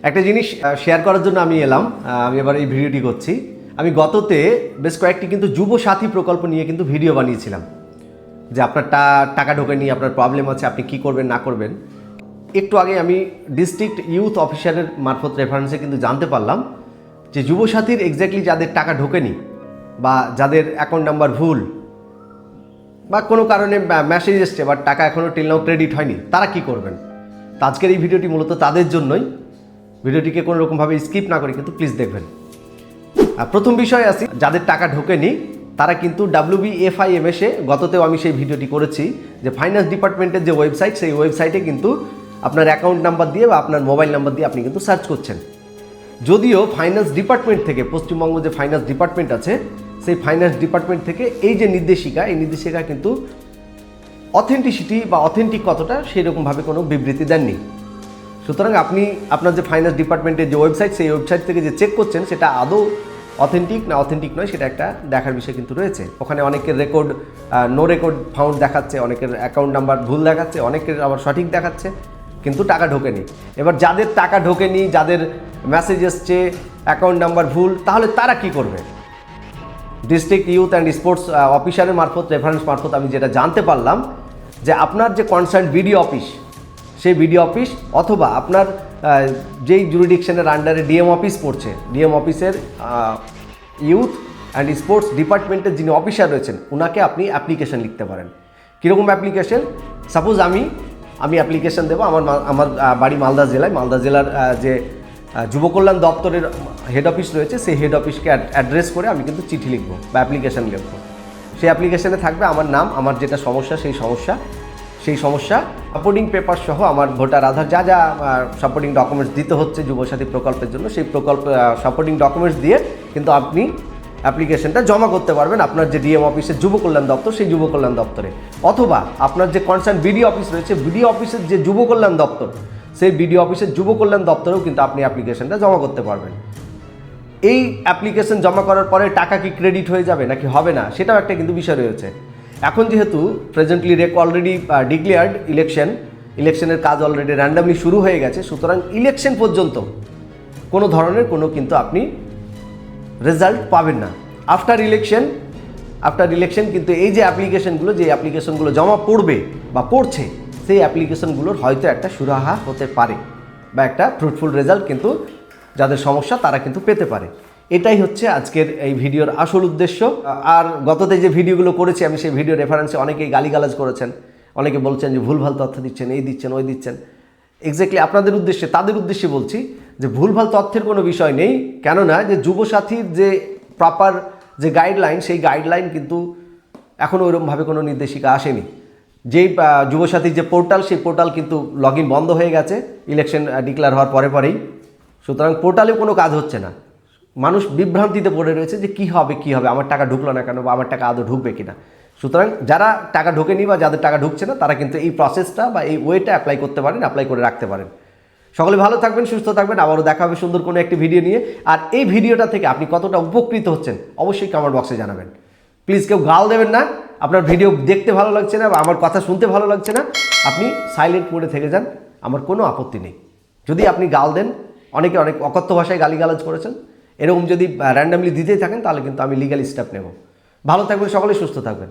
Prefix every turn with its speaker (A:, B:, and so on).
A: একটা জিনিস শেয়ার করার জন্য আমি এলাম, আমি এবার এই ভিডিওটি করছি। আমি গততে বেশ কয়েকটি কিন্তু যুব সাথী প্রকল্প নিয়ে কিন্তু ভিডিও বানিয়েছিলাম, যে আপনার টাকা ঢোকেনি, আপনার প্রবলেম আছে, আপনি কি করবেন না করবেন। একটু আগে আমি ডিস্ট্রিক্ট ইউথ অফিসারের মারফত রেফারেন্সে কিন্তু জানতে পারলাম যে যুব সাথীর এক্স্যাক্টলি যাদের টাকা ঢোকেনি বা যাদের অ্যাকাউন্ট নাম্বার ভুল বা কোনো কারণে মেসেজ এসছে বা টাকা এখনও টিল নাও ক্রেডিট হয়নি, তারা কি করবেন। তো আজকের এই ভিডিওটি মূলত তাদের জন্যই। ভিডিওটিকে কোনো রকমভাবে স্কিপ না করে কিন্তু প্লিজ দেখবেন। প্রথম বিষয় আসি, যাদের টাকা ঢোকেনি তারা কিন্তু WBFIMS-এ গততেও আমি সেই ভিডিওটি করেছি যে ফাইন্যান্স ডিপার্টমেন্টের যে ওয়েবসাইট, সেই ওয়েবসাইটে কিন্তু আপনার অ্যাকাউন্ট নাম্বার দিয়ে বা আপনার মোবাইল নাম্বার দিয়ে আপনি কিন্তু সার্চ করছেন। যদিও ফাইন্যান্স ডিপার্টমেন্ট থেকে, পশ্চিমবঙ্গ যে ফাইন্যান্স ডিপার্টমেন্ট আছে, সেই ফাইন্যান্স ডিপার্টমেন্ট থেকে এই যে নির্দেশিকা, এই নির্দেশিকা কিন্তু অথেন্টিসিটি বা অথেন্টিক কতটা সেরকমভাবে কোনো বিবৃতি দেননি। সুতরাং আপনি আপনার যে ফাইন্যান্স ডিপার্টমেন্টের যে ওয়েবসাইট, সেই ওয়েবসাইট থেকে যে চেক করছেন সেটা আদৌ অথেন্টিক না অথেন্টিক নয়, সেটা একটা দেখার বিষয় কিন্তু রয়েছে। ওখানে অনেকের রেকর্ড নো রেকর্ড ফাউন্ড দেখাচ্ছে, অনেকের অ্যাকাউন্ট নাম্বার ভুল দেখাচ্ছে, অনেকের আবার সঠিক দেখাচ্ছে, কিন্তু টাকা ঢোকেনি। এবার যাদের টাকা ঢোকেনি, যাদের মেসেজ এসছে অ্যাকাউন্ট নাম্বার ভুল, তাহলে তারা কি করবে? ডিস্ট্রিক্ট ইউথ অ্যান্ড স্পোর্টস অফিসারের মারফত, রেফারেন্স মারফত আমি যেটা জানতে পারলাম যে আপনার যে কনসার্ন বিডিও অফিস, সেই বিডিও অফিস অথবা আপনার যেই জুরিডিকশনের আন্ডারে ডিএম অফিস পড়ছে, ডিএম অফিসের ইউথ অ্যান্ড স্পোর্টস ডিপার্টমেন্টের যিনি অফিসার রয়েছেন, ওনাকে আপনি অ্যাপ্লিকেশন লিখতে পারেন। কীরকম অ্যাপ্লিকেশন? সাপোজ আমি অ্যাপ্লিকেশন দেবো, আমার বাড়ি মালদা জেলায়, মালদা জেলার যে যুব কল্যাণ দপ্তরের হেড অফিস রয়েছে, সেই হেড অফিসকে অ্যাড্রেস করে আমি কিন্তু চিঠি লিখবো বা অ্যাপ্লিকেশান লিখবো। সেই অ্যাপ্লিকেশানে থাকবে আমার নাম, আমার যেটা সমস্যা সেই সমস্যা সাপোর্টিং পেপার সহ আমার ভোটার আধার, যা যা সাপোর্টিং ডকুমেন্টস দিতে হচ্ছে যুবসাথী প্রকল্পের জন্য, সেই সাপোর্টিং ডকুমেন্টস দিয়ে কিন্তু আপনি অ্যাপ্লিকেশনটা জমা করতে পারবেন আপনার যে ডিএম অফিসের যুব কল্যাণ দপ্তর, সেই যুব কল্যাণ দপ্তরে। অথবা আপনার যে কনসার্ন বিডিও অফিস রয়েছে, বিডিও অফিসের যে যুব কল্যাণ দপ্তর, সেই বিডিও অফিসের যুব কল্যাণ দপ্তরেও কিন্তু আপনি অ্যাপ্লিকেশনটা জমা করতে পারবেন। এই অ্যাপ্লিকেশন জমা করার পরে টাকা কি ক্রেডিট হয়ে যাবে নাকি হবে না, সেটাও একটা কিন্তু বিষয় রয়েছে। এখন যেহেতু প্রেজেন্টলি অলরেডি ডিক্লেয়ার্ড ইলেকশনের কাজ অলরেডি র্যান্ডামলি শুরু হয়ে গেছে, সুতরাং ইলেকশন পর্যন্ত কোনো ধরনের কিন্তু আপনি রেজাল্ট পাবেন না। আফটার ইলেকশন কিন্তু এই যে অ্যাপ্লিকেশনগুলো জমা পড়বে বা পড়ছে, সেই অ্যাপ্লিকেশনগুলোর হয়তো একটা সুরাহা হতে পারে বা একটা ফ্রুটফুল রেজাল্ট কিন্তু যাদের সমস্যা তারা কিন্তু পেতে পারে। এটাই হচ্ছে আজকের এই ভিডিওর আসল উদ্দেশ্য। আর গততে যে ভিডিওগুলো করেছি আমি, সেই ভিডিও রেফারেন্সে অনেকেই গালিগালাজ করেছেন, অনেকে বলছেন যে ভুলভাল তথ্য দিচ্ছেন, এই দিচ্ছেন ওই দিচ্ছেন। এক্স্যাক্টলি আপনাদের উদ্দেশ্যে, তাদের উদ্দেশ্যে বলছি যে ভুলভাল তথ্যের কোনো বিষয় নেই। কেননা যে যুবসাথীর যে প্রপার যে গাইডলাইন, সেই গাইডলাইন কিন্তু এখনও ওইরকমভাবে কোনো নির্দেশিকা আসেনি। যেই যুবসাথীর যে পোর্টাল, সেই পোর্টাল কিন্তু লগ ইন বন্ধ হয়ে গেছে ইলেকশন ডিক্লেয়ার হওয়ার পরেই। সুতরাং পোর্টালেও কোনো কাজ হচ্ছে না। মানুষ বিভ্রান্তিতে পড়ে রয়েছে যে কী হবে, আমার টাকা ঢুকলো না কেন, বা আমার টাকা আদৌ ঢুকবে কিনা। সুতরাং যারা টাকা ঢোকেনি বা যাদের টাকা ঢুকছে না, তারা কিন্তু এই প্রসেসটা বা এই ওয়েটা অ্যাপ্লাই করতে পারেন, অ্যাপ্লাই করে রাখতে পারেন। সকলে ভালো থাকবেন, সুস্থ থাকবেন। আবারও দেখা হবে সুন্দর কোনো একটি ভিডিও নিয়ে। আর এই ভিডিওটা থেকে আপনি কতটা উপকৃত হচ্ছেন অবশ্যই কমেন্ট বক্সে জানাবেন। প্লিজ কেউ গাল দেবেন না। আপনার ভিডিও দেখতে ভালো লাগছে না বা আমার কথা শুনতে ভালো লাগছে না, আপনি সাইলেন্ট মোডে থেকে যান, আমার কোনো আপত্তি নেই। যদি আপনি গাল দেন, অনেক অকথ্য ভাষায় গালিগালাজ করেছেন, এরকম যদি র্যান্ডামলি দিতেই থাকেন, তাহলে কিন্তু আমি লিগ্যাল স্টেপ নেব। ভালো থাকবেন সকলে, সুস্থ থাকবেন।